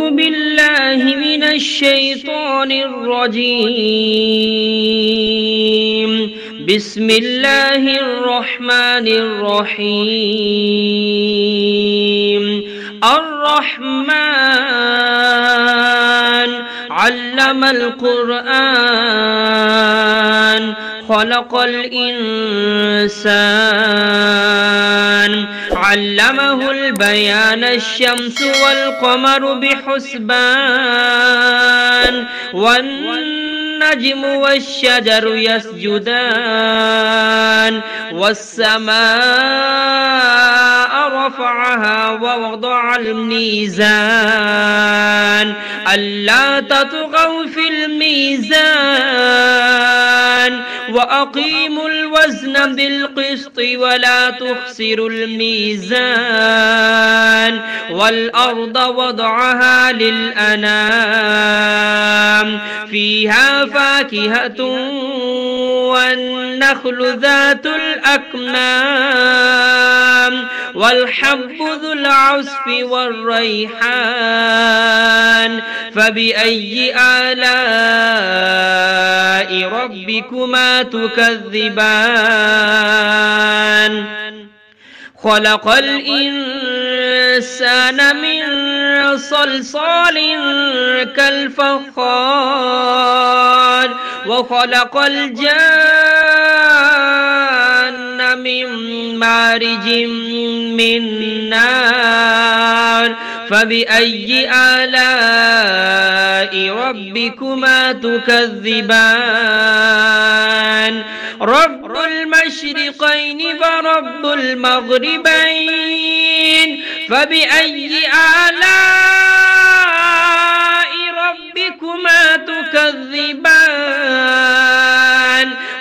أعوذ بالله من الشيطان الرجيم. بسم الله الرحمن الرحيم. الرحمن علم القرآن خلق الإنسان علمه البيان الشمس والقمر بحسبان والنجم والشجر يسجدان والسماء رفعها ووضع الميزان ألا تطغوا في الميزان وأقيموا الوزن بالقسط ولا تخسروا الميزان والأرض وضعها للأنام فيها فاكهة والنخل ذات الأكمام والحب ذو العصف والريحان فبأي آلاء ربكما تكذبان خلق الإنسان من صلصال كالفخار وخلق الجان من مارج من نار فبأي آلاء ربكما تكذبان رب المشرقين ورب المغربين فبأي آلاء ربكما تكذبان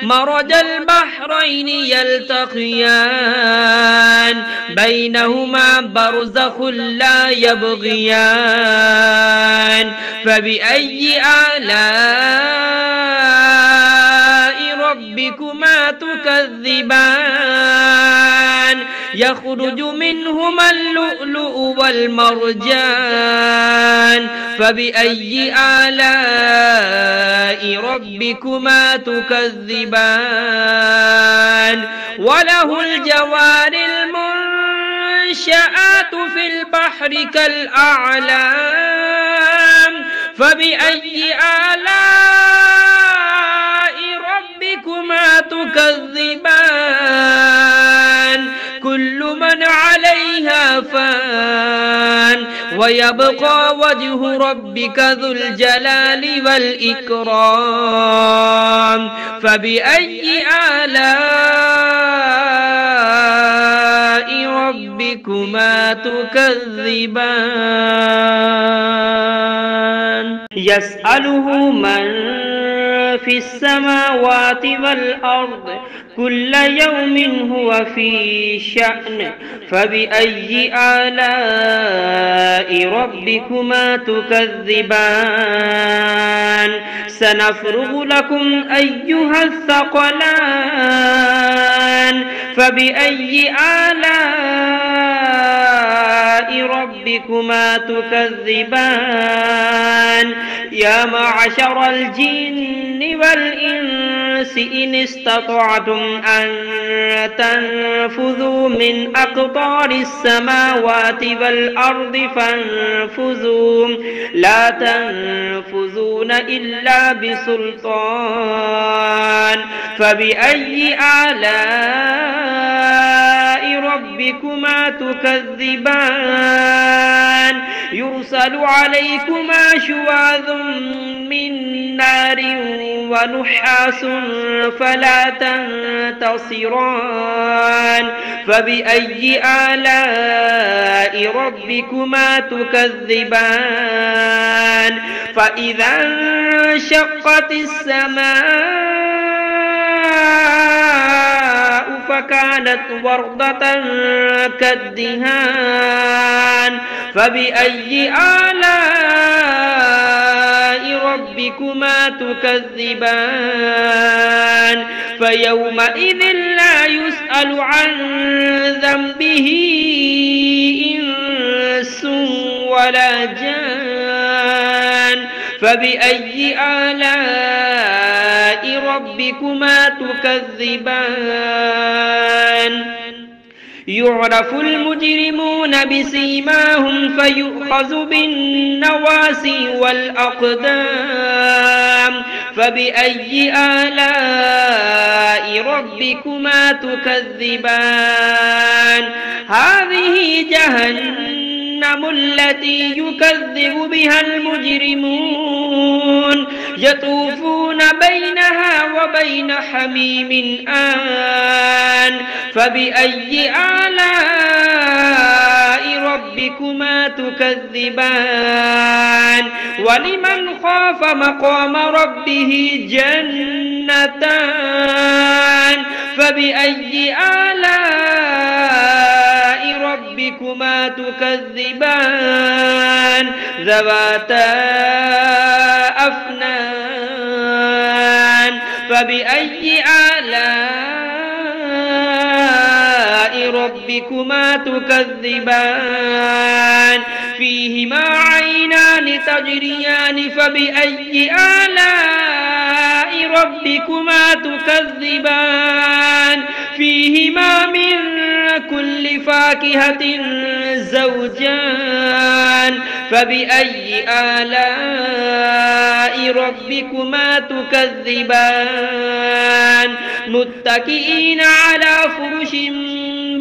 مرج البحرين يلتقيان بينهما برزخ لا يبغيان فبأي آلاء ربكما تكذبان يخرج منهما اللؤلؤ والمرجان فبأي آلاء ربكما تكذبان وله الجوار المنشآت في البحر كالأعلام فبأي آلاء ربكما تكذبان كل من عليها فان ويبقى وجه ربك ذو الجلال والإكرام فبأي آلاء ربكما تكذبان يسأله من في السماوات والأرض كل يوم هو في شأن فبأي آلاء ربكما تكذبان سنفرغ لكم أيها الثقلان فبأي آلاء ربكما تكذبان يا معشر الجن والإنس إن استطعتم أن تنفذوا من أقطار السماوات والأرض فانفذوا لا تنفذون إلا بسلطان فبأي آلاء ربكما تكذبان يرسل عليكما شواظ من نار ونحاس فلا تنتصران فبأي آلاء ربكما تكذبان فإذا انشقت السماء فكانت وردة كالدهان فبأي آلاء ربكما تكذبان فيومئذ لا يسأل عن ذنبه إنس ولا جان فبأي آلاء ربكما تكذبان يعرف المجرمون بسيماهم فيؤخذ بالنواسي والأقدام فبأي آلاء ربكما تكذبان هذه جهنم التي يكذب بها المجرمون يطوفون بينها وبين حميم آن فبأي آلاء ربكما تكذبان ولمن خاف مقام ربه جنتان فبأي آلاء ربكما تكذبان ذواتا أفنان فبأي آلاء ربكما تكذبان فيهما عينان تجريان فبأي آلاء ربكما تكذبان فيهما من كل فاكهة زوجان فبأي آلاء ربكما تكذبان متكئين على فرش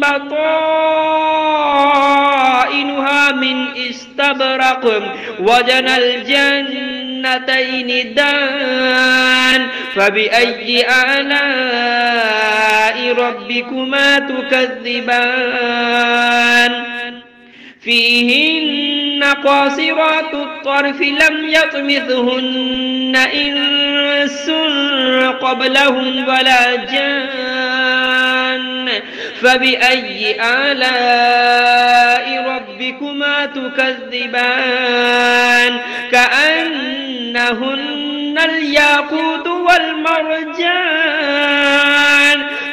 بطائنها من استبرق وجنى الجنتين دان فبأي آلاء ربكما تكذبان فيهن قاصرات الطرف لم يطمثهن إنس قبلهم ولا جان فبأي آلاء ربكما تكذبان كأنهن الياقوت والمرجان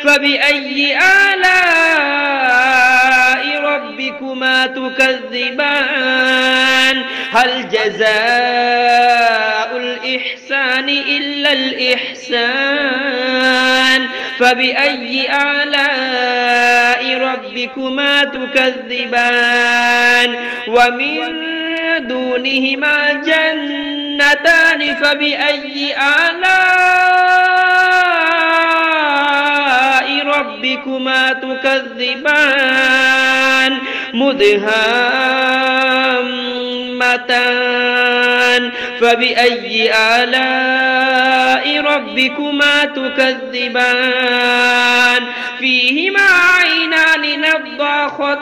فبأي آلاء ربكما تكذبان هل جزاء الإحسان إلا الإحسان فبأي آلاء ربكما تكذبان ومن دونهما جنتان فبأي آلاء ربكما تكذبان مدهامتان فبأي آلاء ربكما تكذبان فيهما عينان نضاختان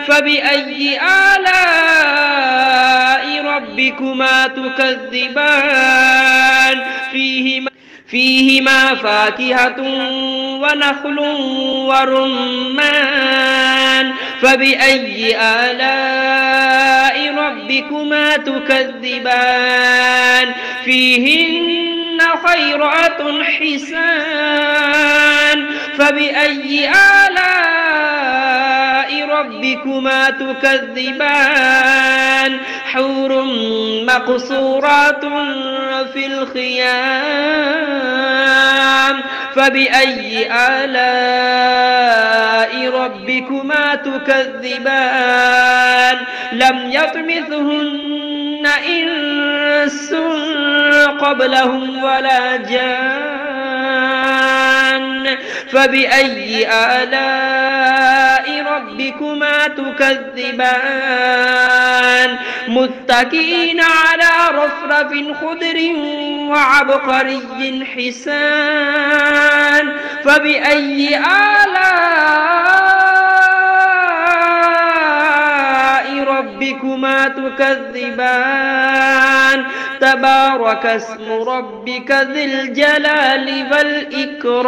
فبأي آلاء ربكما تكذبان فيهما فاكهة ونخل ورمان فبأي آلاء ربكما تكذبان فيهن خيرات حسان فبأي آلاء ربكما تكذبان حور مقصورات في الخيام فبأي آلاء ربكما تكذبان لم يطمثهن إنس قبلهم ولا جان فبأي آلاء ربكما تكذبان متكئين على رفرف خضر وعبقري حسان فبأي آلاء ربكما تكذبان تبارك اسم ربك ذي الجلال والإكرام.